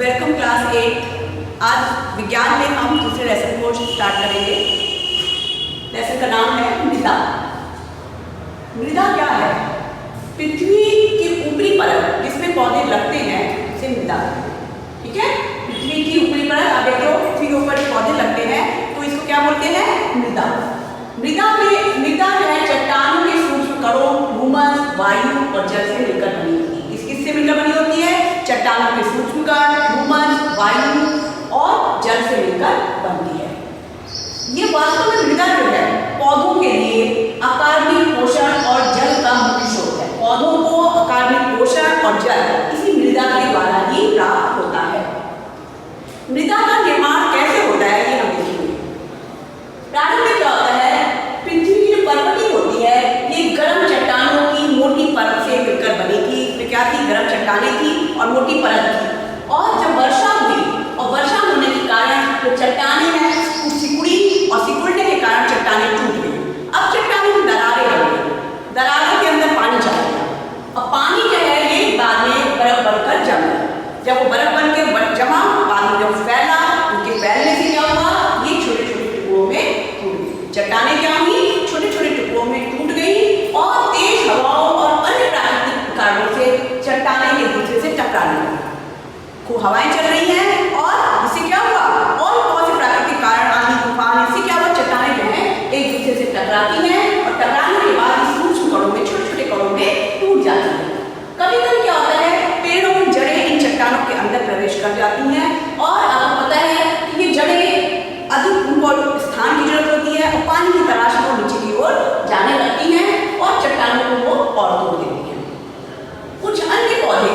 Welcome class 8। आज विज्ञान में हम दूसरे लेसन को स्टार्ट करेंगे। लेसन का नाम है मृदा। मृदा क्या है? पृथ्वी की ऊपरी परत जिसमें पौधे लगते हैं उसे मृदा है। ठीक है, पृथ्वी की ऊपरी परत आप देखो, पृथ्वी के ऊपर पौधे लगते हैं तो इसको क्या बोलते हैं? मृदा। मृदा जो है चट्टानों के सूक्ष्म कणों, भूमध्य, वायु और जल से मिलकर बनी होती है। किससे मिलकर बनी होती है? चट्टानों के सूक्ष्म कण, भूमध्य, वायु और जल से मिलकर बनती है। ये वास्तव में मृदा जो है पौधों के लिए अकार्बनिक पोषण और जल का मुख्य स्रोत है। पौधों को अकार्बनिक पोषण और जल इसी मृदा के द्वारा ही प्राप्त होता है। मृदा का निर्माण कैसे होता है ये हम देखेंगे। प्रारंभ में क्या होता है? पृथ्वी की जो परवटी होती है ये गर्म चट्टानों की मोटी परत से मिलकर बनी थी। इसमें क्या थी? गर्म चट्टानें थी और मोटी परत थी। और जब वर्षा हुई और वर्षा होने के कारण जो चट्टानें हैं वो सिकुड़ी और सिकुड़ने के कारण चट्टानें टूट गई। अब चट्टानों की दरारें बन गई, दरारों के अंदर पानी चला गया। अब पानी जो है ये बाद में बर्फ बनकर जम गया। जब वो बर्फ बन के जमा, पानी जब फैला, उनके फैलने से क्या हुआ? ये छोटे छोटे टुकड़ों में टूट गई। चट्टानें क्या हुई? छोटे छोटे टुकड़ों में टूट गई और तेज हवाओं और अन्य प्राकृतिक कारणों से चट्टानें एक दूसरे से टकराने लगी। खूब हवाएं चल रही हैं और इससे क्या हुआ? और बहुत से प्राकृतिक कारण, आंधी तूफान, इससे क्या हुआ? चट्टानें जो है एक दूसरे से टकराती हैं और टकराने के बाद इस सूक्ष्म कणों में, छोटे छोटे कणों में टूट जाती हैं। कभी कभी क्या होता है? पेड़ों की जड़ें इन चट्टानों के अंदर प्रवेश कर जाती हैं और आपको पता है कि ये जड़ें अधिक उनको स्थान की जरूरत होती है और पानी की तलाश में नीचे की ओर जाने लगती हैं और चट्टानों को वो और तोड़ देती हैं। कुछ अन्य पौधे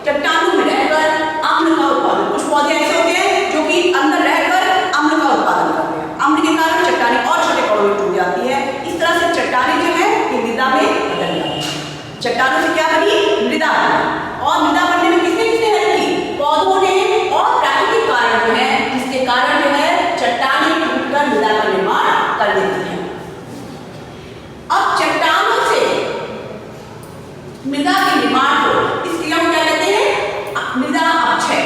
चट्टानों में रहकर अम्ल का उत्पादन, कुछ पौधे ऐसे होते हैं जो कि अंदर रहकर अम्ल का उत्पादन करते हैं। अम्ल के कारण चट्टानें और छोटे कणों में टूट जाती है। इस तरह से चट्टानें जो है ये मृदा में बदल जाती है। चट्टानों से क्या बनी? मृदा बनी। और मृदा बनने में किसने किसने हेल्प की? पौधों ने और प्राकृतिक कारण जो है, जिसके कारण जो है चट्टानें टूटकर मृदा का निर्माण कर देती हैं। अब चट्टानों से मृदा के निर्माण को इस क्रिया को क्या कहते हैं? मृदा अपक्षय।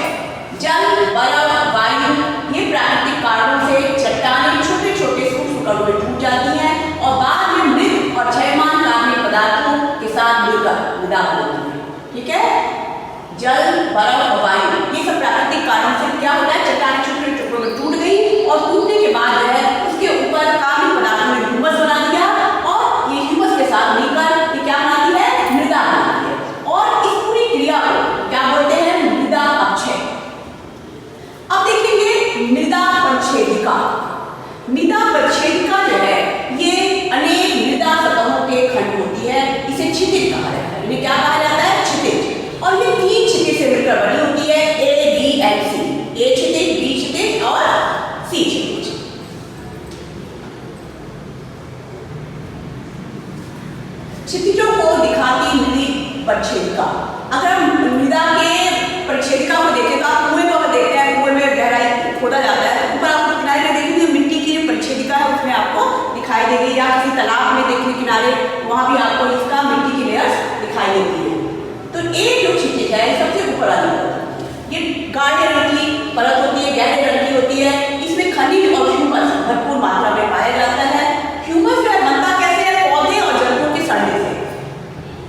जल, बर्फ, वायु ये प्राकृतिक कारणों से चट्टानें छोटे छोटे सूक्ष्म कणों में टूट जाती हैं और बाद में मृत और क्षयमान कार्बनिक पदार्थों के साथ मिलकर मृदा बनती है। ठीक है, जल, बर्फ और वायु ये सब प्राकृतिक कारणों से क्या होता है? चट्टानें छोटे छोटे टुकड़ों में टूट गई और टूटने के बाद जो है उसके ऊपर कार्बनिक पदार्थों ने ह्यूमस बना दिया और ये ह्यूमस के साथ मिलकर ये क्या बनाती है? मृदा बनाती है। और इस पूरी क्रिया को क्या बोलते हैं? मृदा अपक्षय। अब देखेंगे मृदा परिच्छेदिका। मृदा परिच्छेदिका जो है ये अनेक मृदा सतहों के खंड होती है। इसे क्षितिज कहा जाता है। इन्हें क्या कहा जाता है? क्षितिज। और ये 3 क्षितिज से मिलकर बनी होती है, A, B and C। A Kshitij, B क्षितिज और C क्षितिज। क्षितिजों को दिखाती मृदा परिच्छेदिका। अगर हम मृदा के परिच्छेदिका को देखें तो आप कुएं को अगर देखते हैं, कुएं में गहराई खोदा जाता है तो ऊपर आपको किनारे में देखेंगे मिट्टी की जो परिच्छेदिका है उसमें आपको दिखाई देगी, या किसी तालाब में देखने किनारे वहां भी आपको इसका मिट्टी की लेयर्स दिखाई देती है। तो एक जो क्षितिज है सबसे ऊपर वाली परत, ये गाढ़े रंग की परत होती है, गहरे रंग की होती है। इसमें खनिज और ह्यूमस भरपूर मात्रा में पाया जाता है। ह्यूमस जो बनता कैसे है? पौधे और जंतुओं के सड़ने से।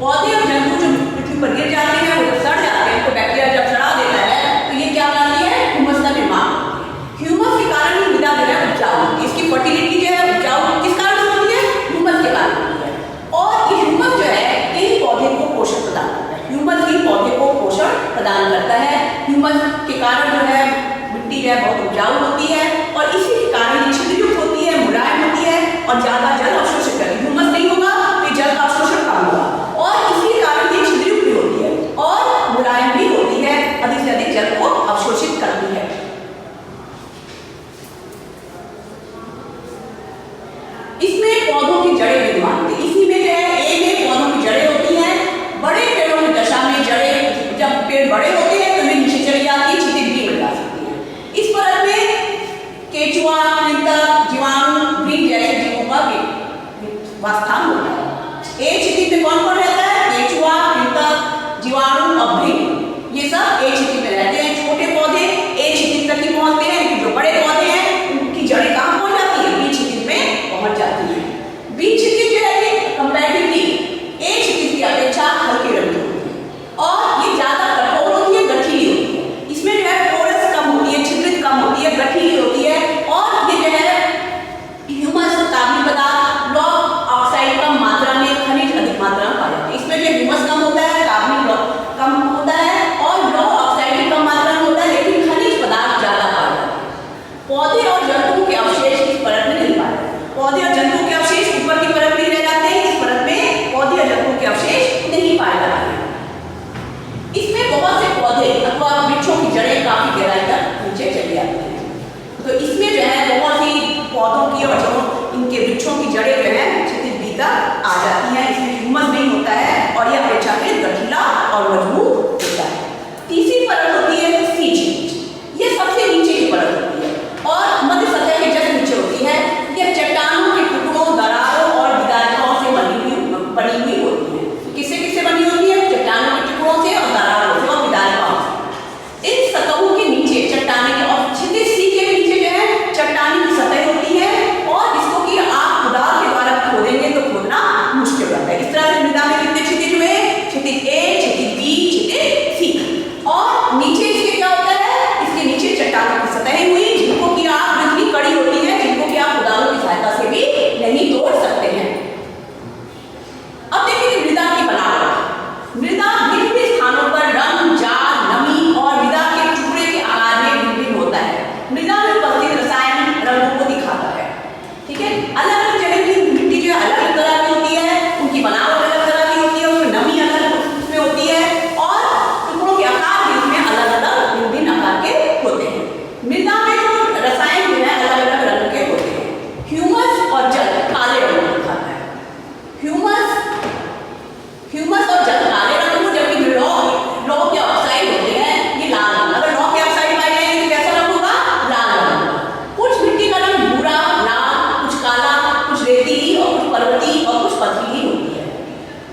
पौधे और जंतु जो पृथ्वी पर गिर जाते हैं, वो जब सड़ जाते हैं तो बैक्टीरिया जब सड़ा देता है तो ये क्या बनाती है? ह्यूमस का निर्माण होती है। ह्यूमस के कारण ही मृदा जो है उपजाऊ होती है। इसकी फर्टिलिटी जो है उपजाऊ किस कारण से होती है? ह्यूमस के कारण होती है। और ये ह्यूमस जो है यही पौधे को पोषण प्रदान करता है। ह्यूमस ही पौधे को पोषण प्रदान करता है। ह्यूमस के कारण जो है मिट्टी जो है बहुत उपजाऊ होती है और इसी के कारण ये छिद्रयुक्त होती है, मुलायम होती है और ज्यादा जल अवशोषित करती है। ह्यूमस नहीं होगा तो जल का अवशोषण कम होगा और इसी कारण ये छिद्रयुक्त भी होती है और मुलायम भी होती है, अधिक से अधिक जल को अवशोषित करती है। इसमें पौधों की जड़ें विद्यमान होती है। इसी में जो है A में पौधों की जड़ें होती हैं। बड़े पेड़ों की दशा में जड़ें, जब पेड़ बड़े होते हैं तो वे नीचे चली जाती है, क्षितिज भी मिल जा सकती है। इस परत में केंचुआ, कृंतक, जीवाणु, भृंग जैसे जीवों का वासस्थान होता है। A क्षितिज में कौन कौन रहता है? केंचुआ, कृंतक, जीवाणु और भृंग, ये सब A क्षितिज में रहते हैं। छोटे पौधे है और जो इनके वृक्षों की जड़ें जो है क्षितिज भीतर आ जाती हैं, इसमें ह्यूमस नहीं होता है और यह अपेक्षाकृत गठीला और मजबूत होता है। तीसरी परत होती है सीट, ये सबसे नीचे की परत होती है और मध्य सतह के जस्ट नीचे होती है। यह चट्टानों के टुकड़ों, दरारों और विदारिकाओं से बनी हुई होती है। किससे किससे बनी होती है? चट्टानों के टुकड़ों से और दरारों से और विदारिकाओं से। इन सतहों के नीचे चट्टाने के और क्षितिज सी के नीचे जो है चट्टानी की सतह होती है और इसको कि आप कुदाल के द्वारा खोदेंगे तो खोदना मुश्किल होता है। इस तरह से मृदा में कितने क्षितिज हुए? क्षितिज ए, क्षितिज बी, क्षितिज सी। और नीचे इसके क्या होता है? इसके नीचे चट्टानों की सतहें हुई जिनको कि आप इतनी कड़ी होती है जिनको कि आप कुदालों की सहायता से भी नहीं तोड़ सकते हैं। अब देखिए मृदा की बनावट। मृदा भिन्न स्थानों पर रंग, जाल, नमी और मृदा के टुकड़े के आकार में भिन्न होता है। मृदा में उपस्थित रसायन रंगों को दिखाता है। ठीक है, अलग अलग जगह की मिट्टी जो अलग अलग तरह की होती है, उनकी बनावट अलग तरह की होती है, उसमें नमी अलग उसमें होती है और टुकड़ों के आकार भी उसमें अलग अलग विभिन्न आकार के होते हैं। मृदा में जो रसायन जो है अलग अलग रंग के होते हैं। ह्यूमस और जल काले रंग को दिखाता है। ह्यूमस और जल काले रंग को, जबकि लौह के ऑक्साइड होते हैं ये लाल रंग। अगर लौह के ऑक्साइड पाए जाएंगे तो कैसा रंग होगा? लाल रंग होगा। कुछ मिट्टी का रंग भूरा, लाल, कुछ काला, कुछ रेतीली और कुछ पर्वतीय और कुछ पथरीली होती है।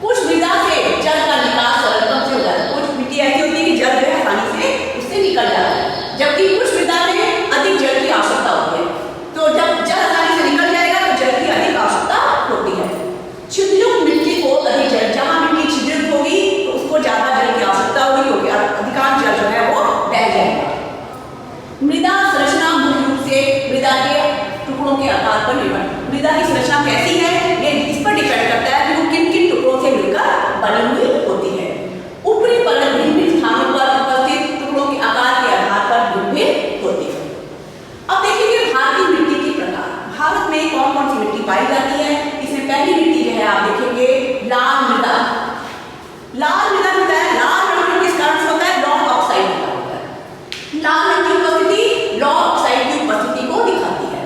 कुछ मृदा से जल का निकास सरलतम से हो जाता है। कुछ मिट्टी ऐसी होती है कि जल जो है आसानी से उससे निकल जाता है, जबकि कुछ मृदा में अधिक जल की आवश्यकता होती है। तो जब जल आसानी से निकल जाएगा तो जल की अधिक आवश्यकता होती है। छिद्रयुक्त मिट्टी को अधिक जल, जहां मिट्टी छिद्रित होगी तो उसको ज्यादा जल की आवश्यकता होगी, अधिकांश जल जो है वो बह जाएगा। मृदा संरचना मुख्य रूप से मृदा के टुकड़ों के आकार पर निर्भर। मृदा की संरचना कैसी है ये इस पर डिपेंड करता है कि वो किन किन टुकड़ों से मिलकर बनी हुई होती है। ऊपरी परत विभिन्न स्थानों पर उपस्थित टुकड़ों के आकार के आधार पर भिन्न होती है। अब देखिए भारतीय मिट्टी के प्रकार। भारत में कौन कौन सी मिट्टी पाई जाती है? इसमें पहली मिट्टी जो है आप देखेंगे लाल मृदा। लाल मृदा होता है, लाल रंग किस कारण से होता है? लौह ऑक्साइड होता है। लाल रंग की उपस्थिति लौह ऑक्साइड की उपस्थिति को दिखाती है।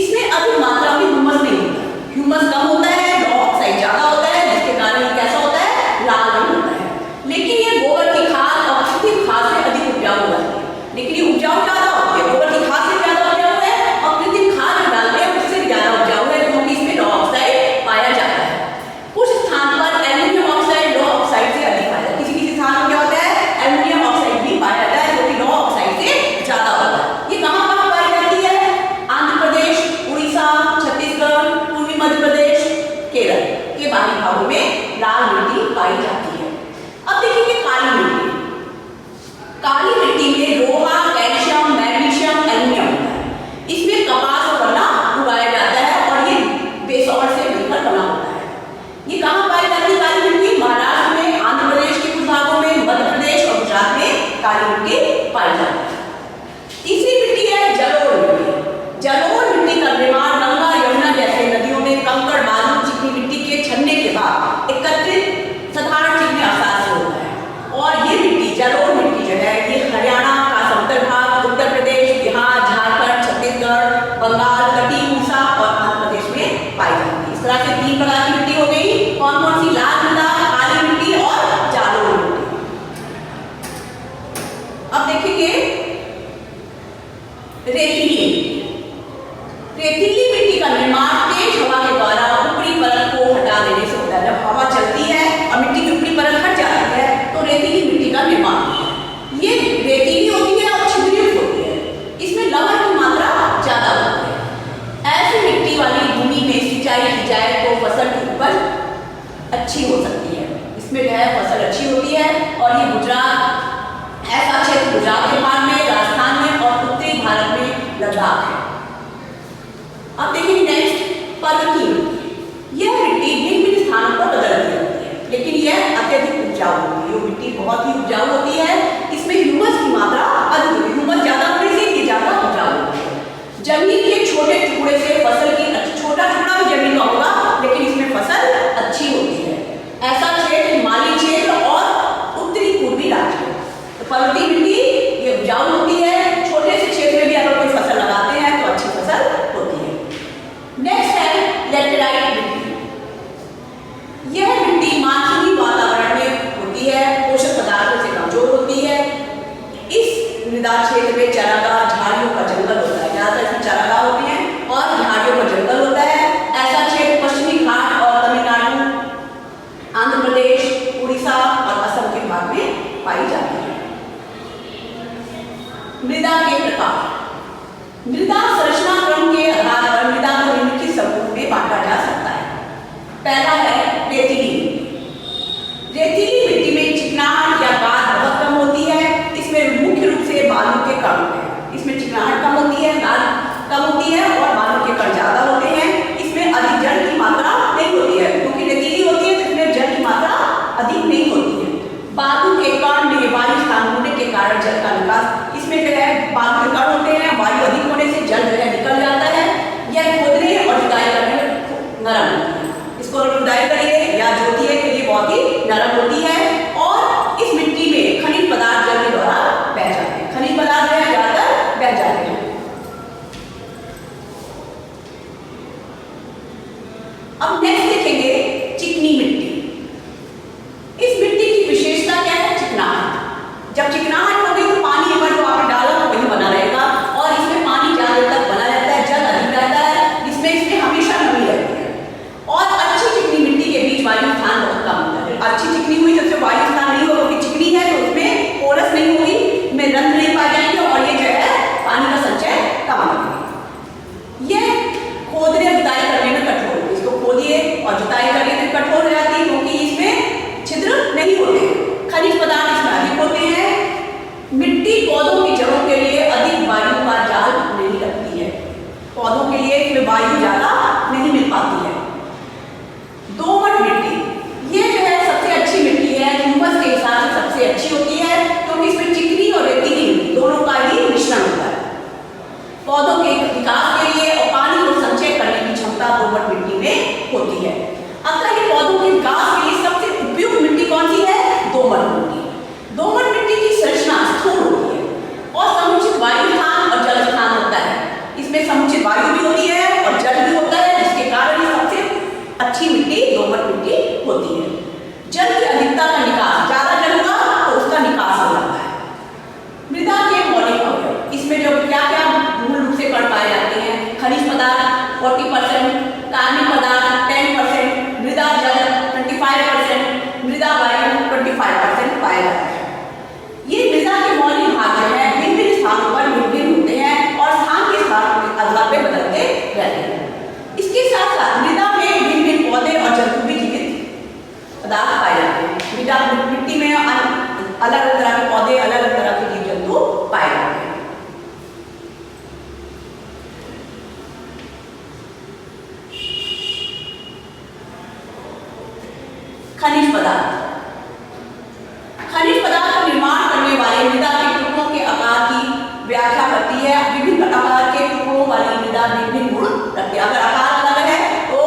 इसमें अधिक मात्रा में ह्यूमस नहीं होता, ह्यूमस कम होता है, लौह ऑक्साइड ज्यादा होता है, जिसके कारण ये कैसा होता है? लाल रंग होता है। लेकिन ये गोबर की खाद और कृत्रिम खाद से अधिक उपजाऊ होता है। लेकिन ये उपजाऊ ज्यादा होती है, गोबर की खाद से ज्यादा उपजाऊ है और कृत्रिम खाद जो डालते हैं उससे ज्यादा उपजाऊ है, क्योंकि इसमें लौह ऑक्साइड पाया जाता है। कुछ स्थान पर एल्यूमिनियम ऑक्साइड लौह ऑक्साइड से अधिक पाया जाता है। किसी स्थान पर क्या होता है? एल्यूमिनियम ऑक्साइड भी पाया जाता है, जो कि लौह ऑक्साइड से ज्यादा होता है। ये कहां कहां पाई जाती है? आंध्र प्रदेश, उड़ीसा, छत्तीसगढ़, पूर्वी मध्य प्रदेश, केरल के बाहरी भागों में लाल मिट्टी पाई जाती है। अब देखिए काली मिट्टी। काली मिट्टी में लोहा, कैल्शियम, मैग्नीशियम, एल्यूमिनियम होता है। इसमें कपास और गन्ना उगाया जाता है और ये बेसॉल्ट से मिलकर बना होता है। ये कहां पाई जाती है काली मिट्टी? महाराष्ट्र में, आंध्र प्रदेश के कुछ भागों में, मध्य प्रदेश और गुजरात में काली मिट्टी पाई जाती है। तीसरी मिट्टी है जलोढ़ मिट्टी। जलोढ़ मिट्टी का निर्माण गंगा, यमुना जैसे नदियों में कंकड़, बालू, चिकनी मिट्टी के छनने के बाद एकत्रित साधारण चिकने अवसाद से होता है। और ये मिट्टी, जलोढ़ मिट्टी जो है ये हरियाणा का समतल भाग, उत्तर प्रदेश, बिहार, झारखंड, छत्तीसगढ़, बंगाल, कटी, उड़ीसा और आंध्र प्रदेश में पाई जाती है। इस तरह से 3 प्रकार की मिट्टी हो गई। कौन कौन सी? लाल मृदा, काली मिट्टी और जलोढ़ मिट्टी। अब देखेंगे रेतीली मिट्टी। रेतीली मिट्टी का निर्माण तेज हवा के द्वारा ऊपरी परत को हटा देने से होता है। जब हवा चलती है और मिट्टी की ऊपरी परत हट जाती है तो रेतीली मिट्टी का निर्माण होता है। ये रेतीली होती है और छिद्रयुक्त होती है। इसमें लवण की मात्रा ज्यादा होती है। ऐसी मिट्टी वाली भूमि में सिंचाई की जाए तो फसल की उपज अच्छी हो सकती है। इसमें जो है फसल अच्छी होती है। और ये गुजरात, ऐसा क्षेत्र गुजरात के भाग में, राजस्थान में और उत्तरी भारत में लद्दाख है। अब देखिए नेक्स्ट पर्वतीय मिट्टी। यह मिट्टी भिन्न भिन्न स्थानों पर बदलती रहती है, लेकिन यह अत्यधिक उपजाऊ होती है। ये मिट्टी बहुत ही उपजाऊ होती है। इसमें ह्यूमस की मात्रा अधिक होती है। ह्यूमस ज्यादा होने से ये ज्यादा उपजाऊ होती है। जमीन के छोटे टुकड़े से फसल की, छोटा टुकड़ा भी जमीन का होगा लेकिन इसमें फसल अच्छी होती है। ऐसा क्षेत्र हिमालयी क्षेत्र और उत्तरी पूर्वी राज्य। तो पर्वतीय मिट्टी ये उपजाऊ होती है। छोटे से क्षेत्र में भी अगर कोई फसल लगाते हैं तो अच्छी फसल होती है। पाई जाती है। मृदा के प्रकार। मृदा संरचना क्रम के आधार पर मृदा को निम्नलिखित समूहों में बांटा जा सकता है। पहला है रेतीली मिट्टी। रेतीली मिट्टी में चिकनाहट या गाद बहुत कम होती है। इसमें मुख्य रूप से बालू के कण होते हैं। इसमें चिकनाहट कम होती है, गाद कम होती है और बालू के कण ज्यादा होते हैं। इसमें अधिक जल की मात्रा नहीं होती है, क्योंकि रेतीली होती है तो इसमें जल की मात्रा अधिक नहीं होती है। बालू के कण में वायु स्थान होने के कारण जल का निकास, इसमें जो है बालू के कण होते हैं, वायु अधिक होने से जल जो है निकल जाता है। यह खोदने और जुताई करने में नरम होती है। इसको जुताई करिए या जोतिए के लिए बहुत ही नरम होती है और इस मिट्टी में खनिज पदार्थ जल के द्वारा बह जाते हैं। खनिज पदार्थ जो है ज्यादातर बह जाते हैं। अब नेक्स्ट देखेंगे चिकनी मिट्टी। इस मिट्टी की विशेषता क्या है? चिकनाहट। जब चिकनाहट होगी तो पानी अगर जो आपने डाला वो वही बना रहेगा और इसमें पानी ज्यादा देर तक बना रहता है, जल अधिक रहता है, इसमें हमेशा नमी रहती है। और अच्छी चिकनी मिट्टी के बीच वायु स्थान बहुत कम होता है। अच्छी चिकनी हुई तो वायु स्थान नहीं होगा, क्योंकि चिकनी है तो उसमें पोरस नहीं होगी, में रंध्र नहीं पाए जाएंगे और ये जो है पानी का संचय कम होगा। ये खोदने जुताई करने में कठोर, इसको खोदिए और जुताई करिए तो कठोर हो जाती है, क्योंकि इसमें छिद्र नहीं होते, खनिज पदार्थ इसमें अधिक होते हैं। मिट्टी पौधों की जड़ों के लिए अधिक वायु का जाल नहीं रखती है। पौधों के लिए इसमें वायु ज्यादा नहीं मिल पाती है। दोमट मिट्टी, ये जो है सबसे अच्छी मिट्टी है, ह्यूमस के हिसाब से सबसे अच्छी होती है, क्योंकि इसमें चिकनी और रेतीली दोनों का ही मिश्रण होता है। पौधों के विकास के लिए और पानी को संचय करने की क्षमता दोमट मिट्टी में होती है। अतः ये पौधों के विकास के लिए सबसे उपयुक्त मिट्टी कौन सी है? दोमट मिट्टी। दोमट मिट्टी की संरचना स्थूल होती है और समुचित वायु स्थान और जल स्थान होता है। इसमें समुचित वायु भी होती है और जल भी होता है, जिसके कारण ये सबसे अच्छी मिट्टी दोमट मिट्टी होती है। जल की अधिकता का निकास, ज्यादा जल होगा तो उसका निकास हो जाता है। मृदा के मौलिक अवयव, इसमें जो क्या क्या मूल रूप से कण पाए जाते हैं? खनिज पदार्थ 40%, कार्बनिक पदार्थ 10%, मृदा जल 25%, मृदा वायु 25% पाया जाता है। ये मृदा के मौलिक भाग जो है भिन्न भिन्न स्थानों पर भिन्न होते हैं और स्थान के आधार पर बदलते रहते हैं। इसके साथ साथ मृदा में भिन्न भिन्न पौधे और जंतु भी जीवित पदार्थ पाए जाते हैं। मृदा मिट्टी में अलग अलग तरह के पौधे, अलग अलग तरह के जीव जंतु पाए जाते हैं। खनिज पदार्थ। खनिज पदार्थ का निर्माण करने वाले मृदा के टुकड़ों के आकार की व्याख्या करती है। विभिन्न आकार के टुकड़ों वाली मृदा विभिन्न गुण रखती है। अगर आकार अलग है तो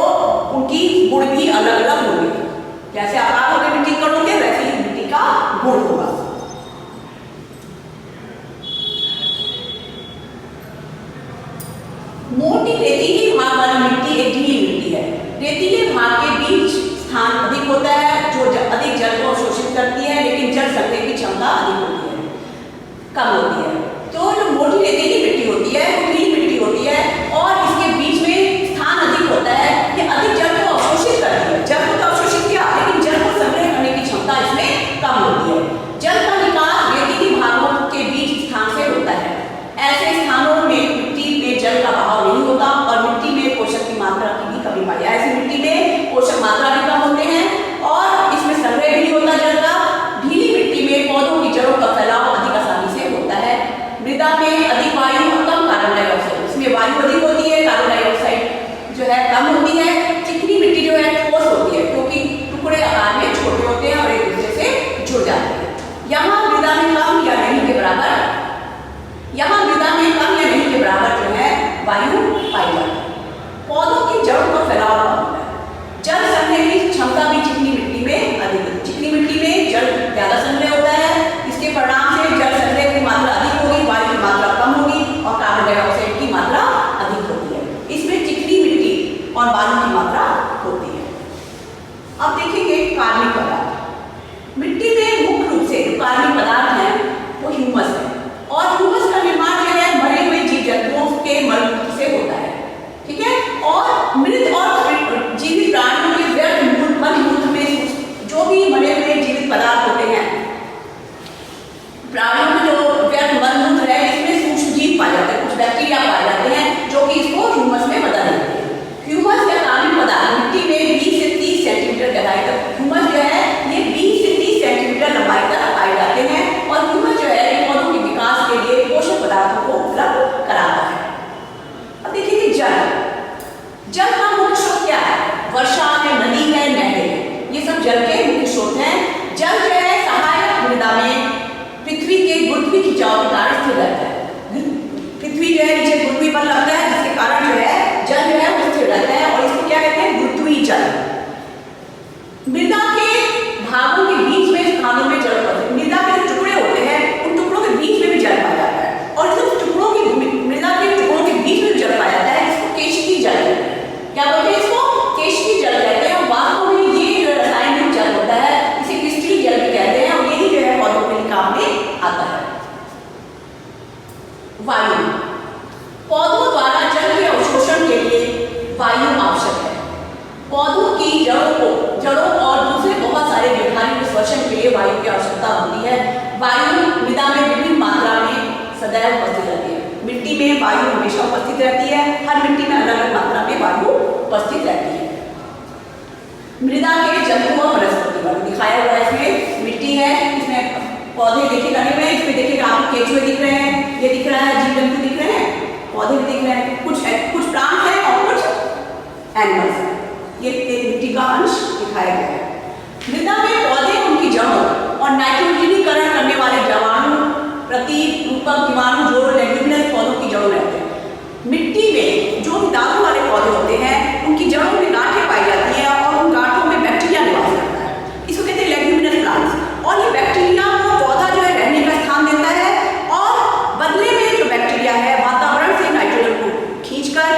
उनकी गुण भी अलग अलग होंगे। जैसे आकार होंगे मिट्टी के कणों के, वैसे ही मिट्टी का गुण होगा। मोटी रेतीली भाग वाली मिट्टी एक ढीली मिट्टी है। रेतीले भाग के बीच स्थान अधिक होता है, जो अधिक जल को अवशोषित करती है, लेकिन जल संग्रह की क्षमता अधिक होती है, कम होती है। तो जो मोटी रेतीली मिट्टी होती है वो ढीली मिट्टी होती है और इसके बीच में स्थान अधिक होता है। ये अधिक जल को अवशोषित करती है। जल को तो अवशोषित किया, लेकिन जल को संग्रह करने की क्षमता इसमें कम होती है। जल का निकास रेतीली भागों के बीच स्थान से होता है। ऐसे स्थानों में मिट्टी में जल का बहाव नहीं होता और मिट्टी में पोषक की मात्रा की भी कमी पाई। ऐसी मिट्टी में पोषक मात्रा भी कम होते हैं और इसमें संग्रह भी नहीं होता जल का। ढीली मिट्टी में पौधों की जड़ों का फैलाव अधिक आसानी से होता है। मृदा में अधिक वायु और कम कार्बन डाइऑक्साइड जवाब के कारण स्थिर रहता है। पृथ्वी जो है नीचे गुरुत्वीय बल लगता है, जिसके कारण जो है जल जो है वो स्थिर रहता है और इसको क्या कहते हैं, गुरुत्वीय जल। मृदा के भागों के बीच में स्थानों में जल होते हैं। मृदा के जो टुकड़े होते हैं उन टुकड़ों के बीच में भी जल पाया जाता है और जो टुकड़ों की मृदा के टुकड़ों के बीच में भी जल पाया जाता है, इसको केशिकी जल कहते हैं। क्या बोलते हैं इसको? केशिकी जल कहते हैं। वास्तव में ये जो रासायनिक जल होता है इसे क्रिस्टलीय जल भी कहते हैं और यही जो है पौधों के काम में आता है। वायु, पौधों द्वारा जल के अवशोषण के लिए वायु आवश्यक है। पौधों की जड़ों और दूसरे बहुत सारे व्यवहारिक श्वसन के लिए वायु की आवश्यकता होती है। वायु मृदा में विभिन्न मात्रा में सदैव उपस्थित रहती है। मिट्टी में वायु हमेशा उपस्थित रहती है, हर मिट्टी में अलग अलग मात्रा में वायु उपस्थित रहती है। मृदा के जंतु और वनस्पति वायु दिखाया हुआ है, इसमें मिट्टी है, इसमें पौधे देखे लगे हुए हैं, इसमें देखिएगा आपको केंचुए दिख रहे हैं, ये दिख रहा है, जीव जंतु दिख रहे हैं, पौधे भी दिख रहे हैं, कुछ प्लांट है और कुछ एनिमल्स है। ये मिट्टी का अंश दिखाया गया है। मृदा में पौधे उनकी जड़ों और नाइट्रोजनीकरण करने वाले जीवाणु प्रतिरूपक जीवाणु जो लेग्यूमिनस पौधों की जड़ों रहते हैं। मिट्टी में जो दालों वाले पौधे होते हैं उनकी जड़ों में गांठें पाई जाती हैं और उन गांठों में बैक्टीरिया निवास करता है, इसको कहते हैं लेग्यूमिनस प्लांट्स। और ये बैक्टीरिया को पौधा जो है रहने का स्थान देता है और बदले में जो बैक्टीरिया है वातावरण से नाइट्रोजन को खींचकर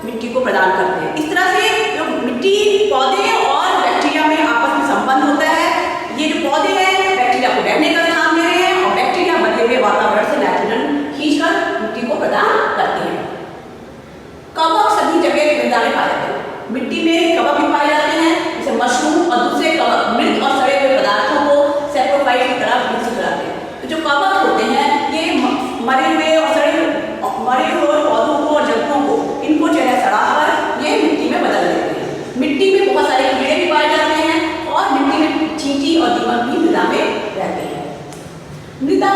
मिट्टी को प्रदान करते हैं। इस तरह से जो मिट्टी, पौधे और बैक्टीरिया में आपस में संबंध होता है। ये जो पौधे हैं बैक्टीरिया को रहने का स्थान दे रहे हैं और बैक्टीरिया बदले में वातावरण से नाइट्रोजन खींचकर मिट्टी को प्रदान करते हैं। कवक सभी जगह मृदा में पाए जाते हैं। मिट्टी में कवक भी पाए जाते हैं, जैसे मशरूम और दूसरे कवक मृत और सड़े हुए पदार्थों को सैप्रोफाइट की तरह विकसित कराते हैं। तो जो कवक होते हैं ये मरे हुए पौधों को और जंतुओं को इनको जो है सड़ाकर ये मिट्टी में बदल देते हैं। मिट्टी में बहुत सारे कीड़े भी पाए जाते हैं और मिट्टी में चींटी और दीमक भी मृदा में रहते हैं। मृदा